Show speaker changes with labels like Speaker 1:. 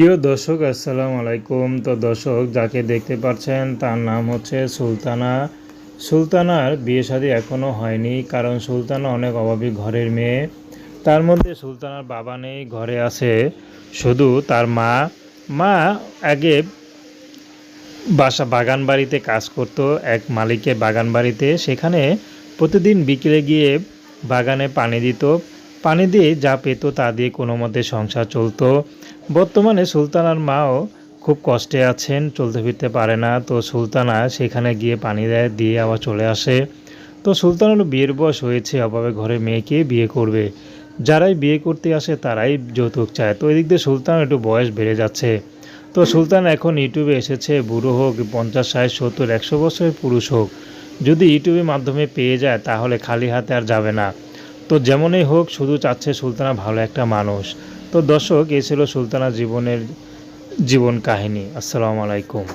Speaker 1: প্রিয় দর্শক আসসালামু আলাইকুম। তো দর্শক যাকে দেখতে পাচ্ছেন তার নাম হচ্ছে সুলতানা। সুলতানার বিয়ে শাদী এখনও হয়নি, কারণ সুলতানা অনেক অভাবী ঘরের মেয়ে। তার মধ্যে সুলতানার বাবা নেই, ঘরে আছে শুধু তার মা। মা আগে বাগান বাড়িতে কাজ করত, এক মালিকের বাগান বাড়িতে। সেখানে প্রতিদিন বিকেলে গিয়ে বাগানে পানি দিত, পানি দিয়ে যা পেত তা দিয়ে কোনো মতে সংসার চলতো। বর্তমানে সুলতানার মাও খুব কষ্টে আছেন, চলতে ফিরতে পারে না। তো সুলতানা সেখানে গিয়ে পানি দেয়, দিয়ে আবার চলে আসে। তো সুলতানারও বিয়ের বয়স হয়েছে, অভাবে ঘরের মেয়েকে বিয়ে করবে। যারাই বিয়ে করতে আসে তারাই যৌতুক চায়। তো এদিক দিয়ে সুলতানার একটু বয়স বেড়ে যাচ্ছে। তো সুলতান এখন ইউটিউবে এসেছে, বুড়ো হোক 50, 60, 70, 100 বছরের পুরুষ হোক, যদি ইউটিউবের মাধ্যমে পেয়ে যায় তাহলে খালি হাতে আর যাবে না। তো যেমনই হোক, শুধু চাচ্ছে সুলতানা ভালো একটা মানুষ। তো দর্শক, এই ছিল সুলতানা জীবন কাহিনী। আসসালামু আলাইকুম।